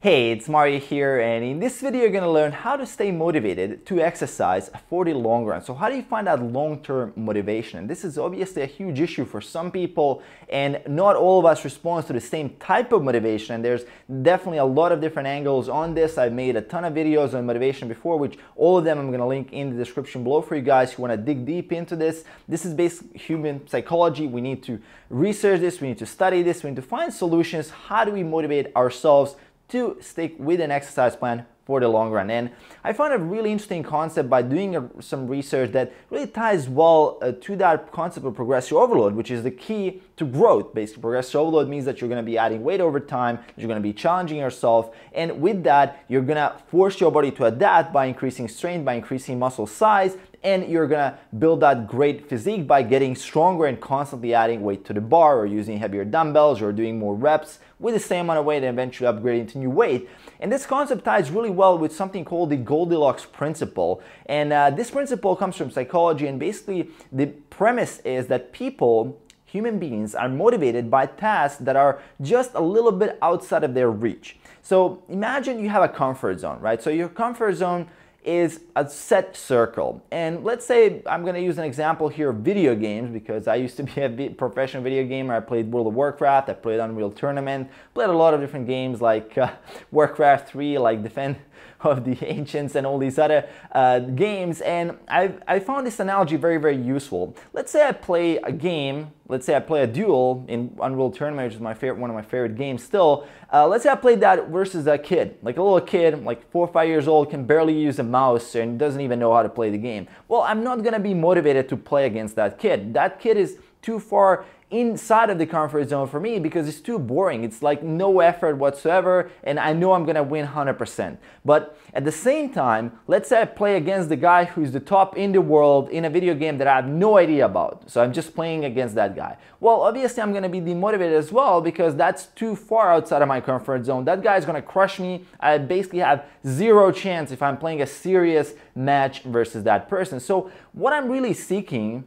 Hey, it's Mario here, and in this video you're going to learn how to stay motivated to exercise for the long run. So how do you find that long-term motivation? And this is obviously a huge issue for some people, and not all of us respond to the same type of motivation, and there's definitely a lot of different angles on this. I've made a ton of videos on motivation before, which all of them I'm going to link in the description below for you guys who want to dig deep into this. This is basically human psychology. We need to research this, we need to study this, we need to find solutions. How do we motivate ourselves to stick with an exercise plan for the long run? And I found a really interesting concept by doing some research that really ties well to that concept of progressive overload, which is the key to growth. Basically, progressive overload means that you're going to be adding weight over time, you're going to be challenging yourself, and with that, you're going to force your body to adapt by increasing strength, by increasing muscle size, and you're gonna build that great physique by getting stronger and constantly adding weight to the bar, or using heavier dumbbells, or doing more reps with the same amount of weight and eventually upgrading to new weight. And this concept ties really well with something called the Goldilocks principle. And this principle comes from psychology, and basically the premise is that human beings, are motivated by tasks that are just a little bit outside of their reach. So imagine you have a comfort zone, right? So your comfort zone is a set circle. And let's say I'm going to use an example here of video games, because I used to be a professional video gamer. I played World of Warcraft, I played Unreal Tournament, played a lot of different games like Warcraft 3, like Defend of the Ancients, and all these other games. And I found this analogy very, very useful. Let's say I play a game, let's say I play a duel in Unreal Tournament, which is one of my favorite games still. Let's say I played that versus a kid, like a little kid, like 4 or 5 years old, can barely use a mouse and doesn't even know how to play the game. Well, I'm not gonna be motivated to play against that kid. That kid is too far inside of the comfort zone for me, because it's too boring. It's like no effort whatsoever, and I know I'm gonna win 100%. But at the same time, let's say I play against the guy who's the top in the world in a video game that I have no idea about. So I'm just playing against that guy. Well, obviously I'm gonna be demotivated as well, because that's too far outside of my comfort zone. That guy's gonna crush me. I basically have zero chance if I'm playing a serious match versus that person. So what I'm really seeking,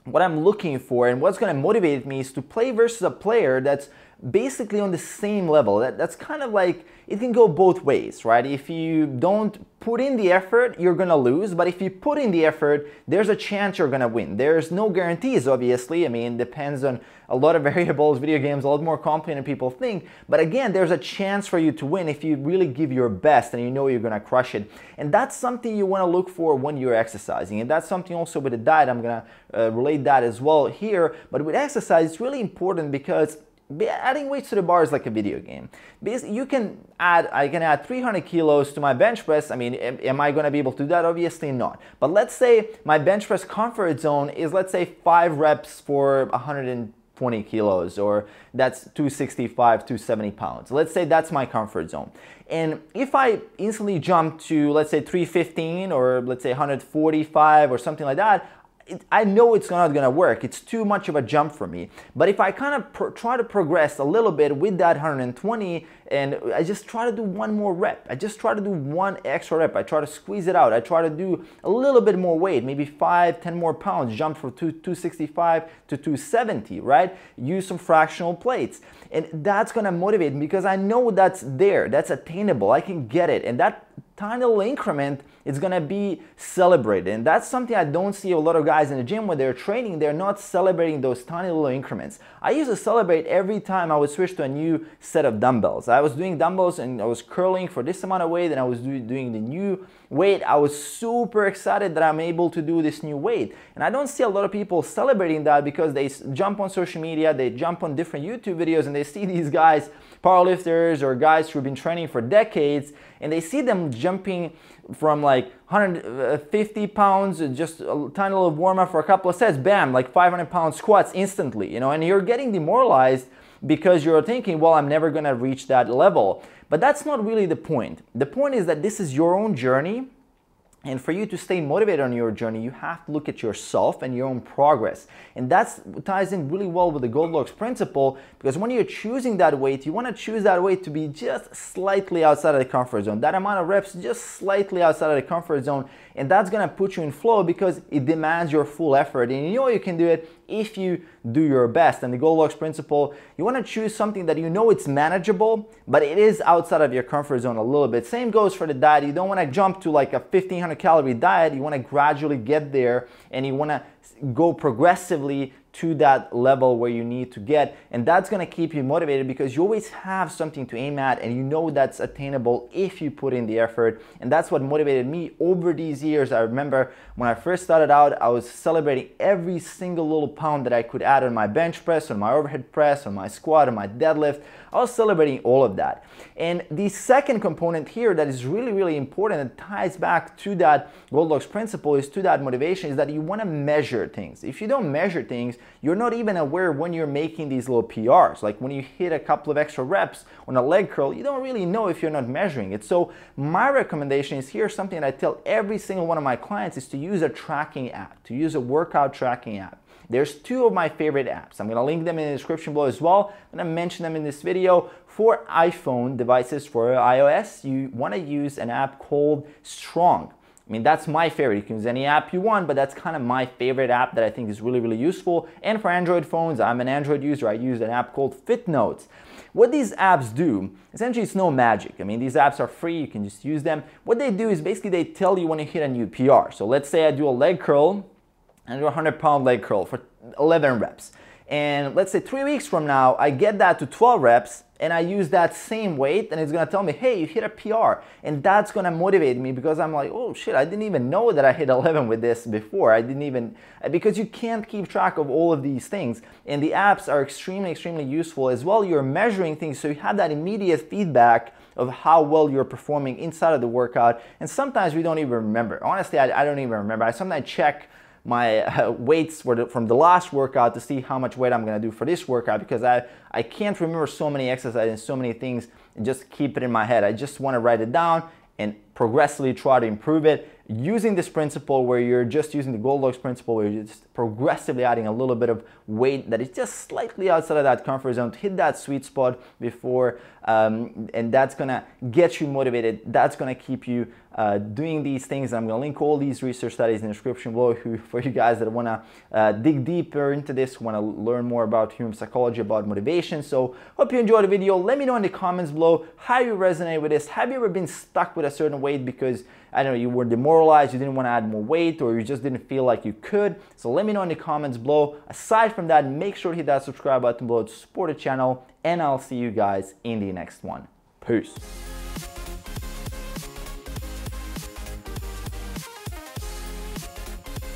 what I'm looking for, and what's going to motivate me is to play versus a player that's basically on the same level. That's kind of like, it can go both ways, right? If you don't put in the effort, you're going to lose. But if you put in the effort, there's a chance you're going to win. There's no guarantees, obviously. I mean, it depends on a lot of variables. Video games are a lot more complicated than people think. But again, there's a chance for you to win if you really give your best and you know you're going to crush it. And that's something you want to look for when you're exercising. And that's something also with the diet. I'm going to relate that as well here. But with exercise, it's really important, because adding weights to the bar is like a video game. Basically, I can add 300 kilos to my bench press. I mean, am I going to be able to do that? Obviously not. But let's say my bench press comfort zone is, let's say, 5 reps for 120 kilos, or that's 265, 270 pounds. Let's say that's my comfort zone. And if I instantly jump to, let's say, 315, or let's say 145 or something like that, I know it's not going to work. It's too much of a jump for me. But if I kind of try to progress a little bit with that 120, and I just try to do one more rep, I just try to do one extra rep, I try to squeeze it out, I try to do a little bit more weight, maybe 5, 10 more pounds, jump from 265 to 270, right? Use some fractional plates. And that's going to motivate me, because I know that's there, that's attainable, I can get it. And that tiny little increment is going to be celebrated. And that's something I don't see a lot of guys in the gym when they're training. They're not celebrating those tiny little increments. I used to celebrate every time I would switch to a new set of dumbbells. I was doing dumbbells and I was curling for this amount of weight, and I was doing the new weight. I was super excited that I'm able to do this new weight. And I don't see a lot of people celebrating that, because they jump on social media, they jump on different YouTube videos, and they see these guys, powerlifters or guys who've been training for decades, and they see them jumping from like 150 pounds, just a tiny little warm up for a couple of sets, bam, like 500-pound squats instantly, you know, and you're getting demoralized because you're thinking, well, I'm never going to reach that level. But that's not really the point. The point is that this is your own journey. And for you to stay motivated on your journey, you have to look at yourself and your own progress. And that ties in really well with the Goldilocks principle, because when you're choosing that weight, you want to choose that weight to be just slightly outside of the comfort zone. That amount of reps just slightly outside of the comfort zone. And that's going to put you in flow, because it demands your full effort. And you know you can do it if you do your best. And the Goldilocks principle, you want to choose something that you know it's manageable, but it is outside of your comfort zone a little bit. Same goes for the diet. You don't want to jump to like a 1500 calorie diet. You want to gradually get there, and you want to go progressively to that level where you need to get, and that's going to keep you motivated because you always have something to aim at, and you know that's attainable if you put in the effort. And that's what motivated me over these years. I remember when I first started out, I was celebrating every single little pound that I could add on my bench press, on my overhead press, on my squat, on my deadlift. I was celebrating all of that. And the second component here that is really, really important and ties back to that Goldilocks principle, is to that motivation, is that you want to measure things. If you don't measure things, you're not even aware when you're making these little PRs. Like when you hit a couple of extra reps on a leg curl, you don't really know if you're not measuring it. So my recommendation is, here something that I tell every single one of my clients, is to use a tracking app, to use a workout tracking app. There's two of my favorite apps. I'm gonna link them in the description below as well. I'm gonna mention them in this video. For iPhone devices, for iOS, you wanna use an app called Strong. I mean, that's my favorite. You can use any app you want, but that's kind of my favorite app that I think is really, really useful. And for Android phones, I'm an Android user. I use an app called FitNotes. What these apps do, essentially it's no magic. I mean, these apps are free. You can just use them. What they do is basically they tell you when you hit a new PR. So let's say I do a leg curl, and do a 100-pound leg curl for 11 reps. And let's say 3 weeks from now, I get that to 12 reps, and I use that same weight, and it's gonna tell me, hey, you hit a PR. And that's gonna motivate me, because I'm like, oh shit, I didn't even know that I hit 11 with this before. Because you can't keep track of all of these things. And the apps are extremely, extremely useful as well. You're measuring things, so you have that immediate feedback of how well you're performing inside of the workout. And sometimes we don't even remember. Honestly, I don't even remember. I sometimes check my weights from the last workout to see how much weight I'm gonna do for this workout, because I can't remember so many exercises and so many things and just keep it in my head. I just wanna write it down and progressively try to improve it using this principle, where you're just using the Goldilocks principle, where you're just progressively adding a little bit of weight that is just slightly outside of that comfort zone to hit that sweet spot before, and that's gonna get you motivated. That's gonna keep you doing these things. I'm gonna link all these research studies in the description below for you guys that wanna dig deeper into this, wanna learn more about human psychology, about motivation. So hope you enjoyed the video. Let me know in the comments below how you resonate with this. Have you ever been stuck with a certain weight because, I don't know, you were demoralized, you didn't want to add more weight, or you just didn't feel like you could? So let me know in the comments below. Aside from that, make sure to hit that subscribe button below to support the channel, and I'll see you guys in the next one. Peace.